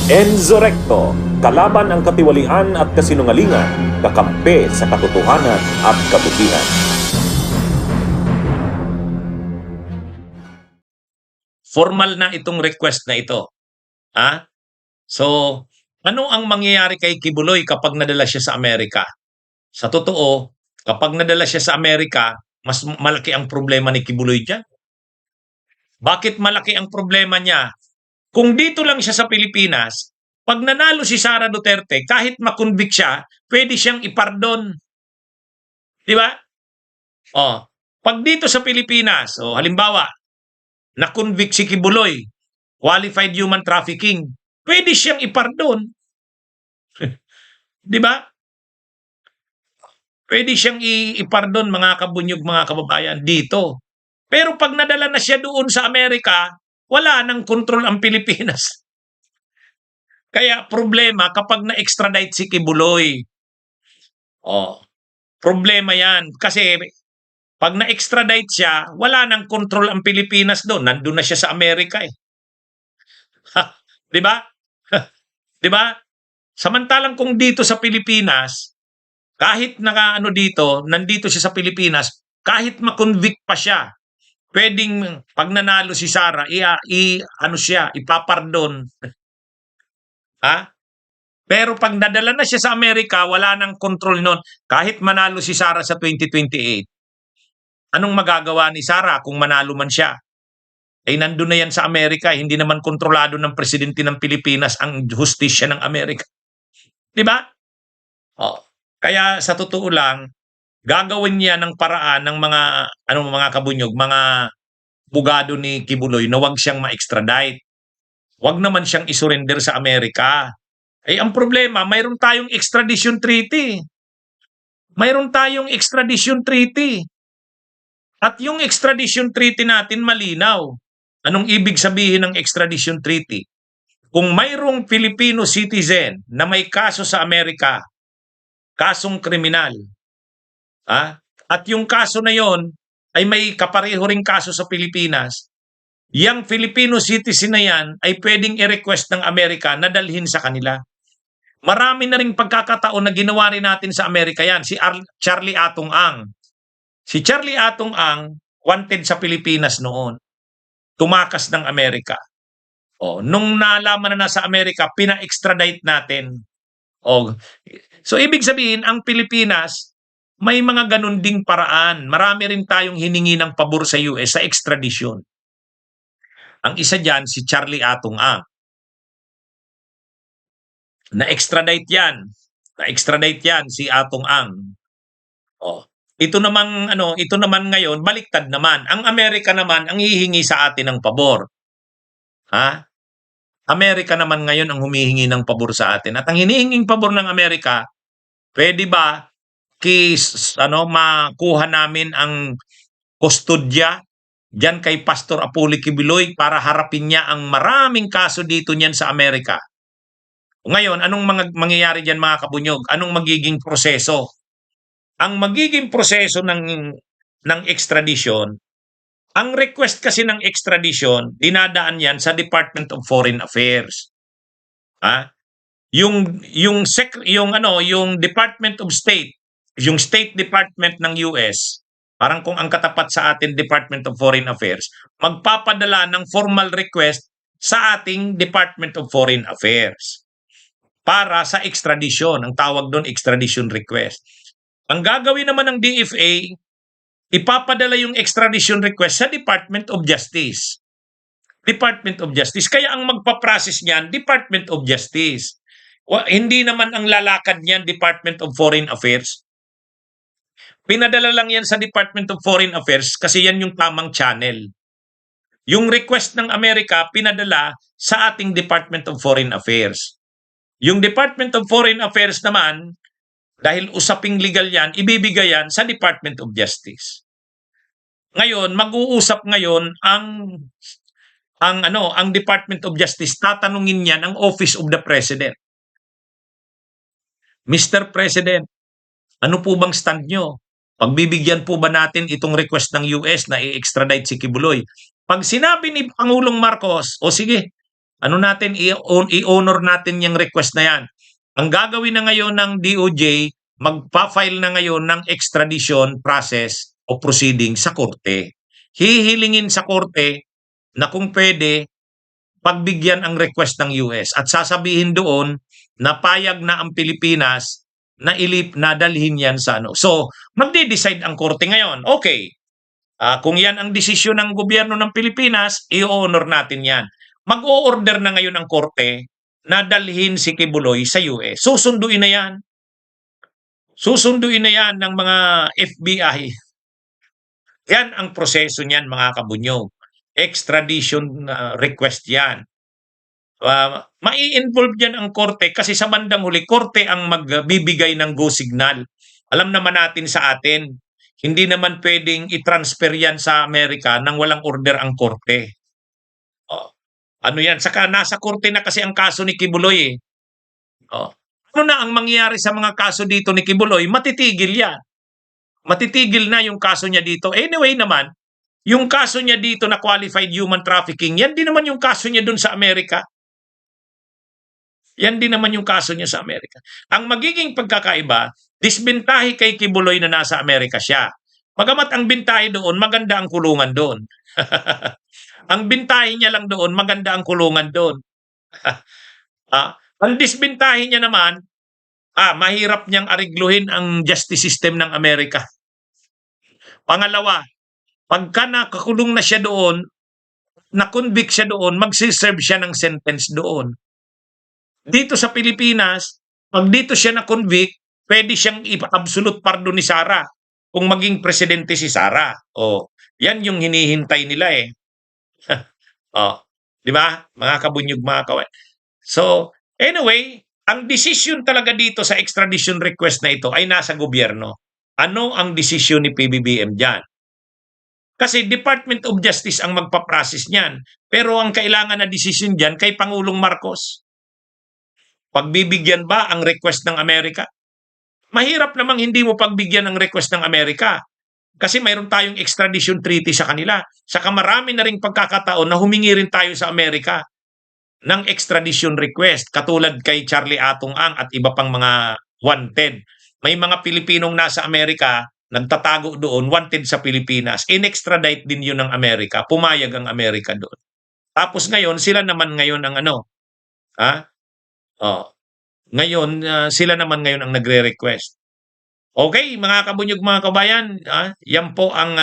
Enzo Recto, kalaban ang katiwalian at kasinungalingan, kakampi sa katotohanan at kabutihan. Formal na itong request na ito. Ha? So, ano ang mangyayari kay Kibuloy kapag nadala siya sa Amerika? Sa totoo, kapag nadala siya sa Amerika, mas malaki ang problema ni Kibuloy dyan. Bakit malaki ang problema niya? Kung dito lang siya sa Pilipinas, pag nanalo si Sara Duterte, kahit makonvict siya, pwede siyang ipardon. Di ba? Oh, pag dito sa Pilipinas, halimbawa, na-convict si Kibuloy, qualified human trafficking, pwede siyang ipardon. Di ba? Pwede siyang ipardon, mga kabunyog, mga kababayan, dito. Pero pag nadala na siya doon sa Amerika, wala nang kontrol ang Pilipinas. Kaya problema kapag na-extradite si Kibuloy. Problema yan. Kasi pag na-extradite siya, wala nang kontrol ang Pilipinas doon. Nandun na siya sa Amerika eh. Di ba? Di ba? Samantalang kung dito sa Pilipinas, kahit nandito siya sa Pilipinas, kahit makonvict pa siya, pwedeng pag nanalo si Sara, ipapardon. Ha? Pero pag nadala na siya sa Amerika, wala nang kontrol noon. Kahit manalo si Sara sa 2028, anong magagawa ni Sara kung manalo man siya? Eh nandun na yan sa Amerika, hindi naman kontrolado ng presidente ng Pilipinas ang hustisya ng Amerika. Di ba? Kaya sa totoo lang, gagawin niya ng paraan ng mga kabunyog, mga bugado ni Kibuloy na wag siyang ma-extradite. Wag naman siyang isurrender sa Amerika. Eh ang problema, mayroon tayong extradition treaty. Mayroon tayong extradition treaty. At yung extradition treaty natin malinaw. Anong ibig sabihin ng extradition treaty? Kung mayroong Filipino citizen na may kaso sa Amerika, kasong kriminal, at yung kaso na yon ay may kapareho ring kaso sa Pilipinas, yung Filipino citizen na yan ay pwedeng i-request ng Amerika na dalhin sa kanila. Marami na ring pagkakataon na ginawa rin natin sa Amerika yan. Si Charlie Atong Ang. Si Charlie Atong Ang, wanted sa Pilipinas noon. Tumakas ng Amerika. Nung nalaman na nasa Amerika, pina-extradite natin. So ibig sabihin, ang Pilipinas, may mga ganun ding paraan. Marami rin tayong hiningi ng pabor sa US sa extradition. Ang isa dyan, si Charlie Atong Ang. Na-extradite yan si Atong Ang. Ito naman ngayon, baliktad naman. Ang Amerika naman ang hihingi sa atin ng pabor. Amerika naman ngayon ang humihingi ng pabor sa atin. At ang hinihinging pabor ng Amerika, pwede ba makuha namin ang kustodya diyan kay Pastor Apollo Kibuloy para harapin niya ang maraming kaso dito niyan sa Amerika? Ngayon, anong mangyayari diyan, mga kabunyog? Anong magiging proseso? Ang magiging proseso ng extradition, ang request kasi ng extradition, dinadaan yan sa Department of Foreign Affairs. Yung Department of State, yung State Department ng US, parang kung ang katapat sa atin Department of Foreign Affairs, magpapadala ng formal request sa ating Department of Foreign Affairs para sa extradition. Ang tawag doon, extradition request. Ang gagawin naman ng DFA, ipapadala yung extradition request sa Department of Justice. Department of Justice. Kaya ang magpaprocess niyan, Department of Justice. Hindi naman ang lalakad niyan, Department of Foreign Affairs. Pinadala lang yan sa Department of Foreign Affairs kasi yan yung tamang channel. Yung request ng Amerika, pinadala sa ating Department of Foreign Affairs. Yung Department of Foreign Affairs naman, dahil usaping legal yan, ibibigay yan sa Department of Justice. Ngayon, mag-uusap ngayon ang Department of Justice, tatanungin niyan ang Office of the President. Mr. President, ano po bang stand nyo? Pagbibigyan po ba natin itong request ng US na i-extradite si Kibuloy? Pag sinabi ni Pangulong Marcos, o sige, Ano natin, i-honor natin yung request na yan. Ang gagawin na ngayon ng DOJ, magpa-file na ngayon ng extradition process o proceeding sa korte. Hihilingin sa korte na kung pwede, pagbigyan ang request ng US at sasabihin doon na payag na ang Pilipinas na dalhin yan sa ano. So, magde-decide ang korte ngayon. Okay, kung yan ang desisyon ng gobyerno ng Pilipinas, i-honor natin yan. Mag-o-order na ngayon ang korte na dalhin si Kibuloy sa US. Susunduin na yan. Susunduin na yan ng mga FBI. Yan ang proseso niyan, mga kabunyog. Extradition request yan. Mai-involve yan ang korte kasi sa bandang huli, korte ang magbibigay ng go signal. Alam naman natin sa atin, hindi naman pwedeng i-transfer yan sa Amerika nang walang order ang korte. Ano yan? Saka nasa korte na kasi ang kaso ni Kibuloy eh. Ano na ang mangyayari sa mga kaso dito ni Kibuloy? Matitigil yan. Matitigil na yung kaso niya dito. Anyway naman, yung kaso niya dito na qualified human trafficking, yan din naman yung kaso niya dun sa Amerika. Yan din naman yung kaso niya sa Amerika. Ang magiging pagkakaiba, disbintahe kay Kibuloy na nasa Amerika siya. Bagamat ang bintahe doon, maganda ang kulungan doon. Ang bintahe niya lang doon, maganda ang kulungan doon. Ang disbintahe niya naman, mahirap niyang arigluhin ang justice system ng Amerika. Pangalawa, pagka nakakulong na siya doon, na-convict siya doon, magsiserve siya ng sentence doon. Dito sa Pilipinas, pag dito siya na-convict, pwede siyang ipa-absolute pardon ni Sara kung maging presidente si Sara. Yan yung hinihintay nila eh. Di ba? Mga kabunyog, mga kawan. So, anyway, ang decision talaga dito sa extradition request na ito ay nasa gobyerno. Ano ang desisyon ni PBBM dyan? Kasi Department of Justice ang magpa-process niyan. Pero ang kailangan na desisyon dyan kay Pangulong Marcos. Pagbibigyan ba ang request ng Amerika? Mahirap namang hindi mo pagbigyan ang request ng Amerika. Kasi mayroon tayong extradition treaty sa kanila. Saka marami na ring pagkakataon na humingi rin tayo sa Amerika ng extradition request. Katulad kay Charlie Atong Ang at iba pang mga wanted. May mga Pilipinong nasa Amerika, nagtatago doon, wanted sa Pilipinas. In-extradite din yun ng Amerika. Pumayag ang Amerika doon. Tapos ngayon, sila naman ngayon ang ano? Ngayon, sila naman ngayon ang nagre-request. Okay, mga kabunyog, mga kabayan, yan po ang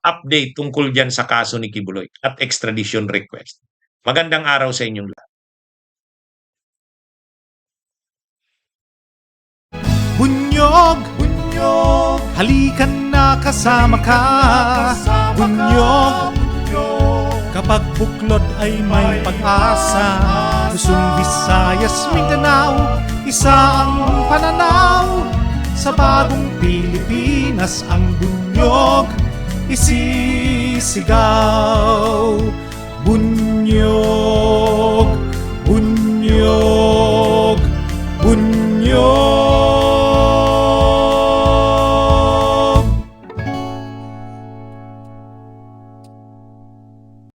update tungkol dyan sa kaso ni Kibuloy at extradition request. Magandang araw sa inyong lahat. Bunyog, bunyog, halikan na kasama ka. Bunyog, kapag buklod ay may pag-asa. Luzon, Visayas, Mindanao, isa ang pananaw. Sa bagong Pilipinas ang bunyog isisigaw. Bunyog.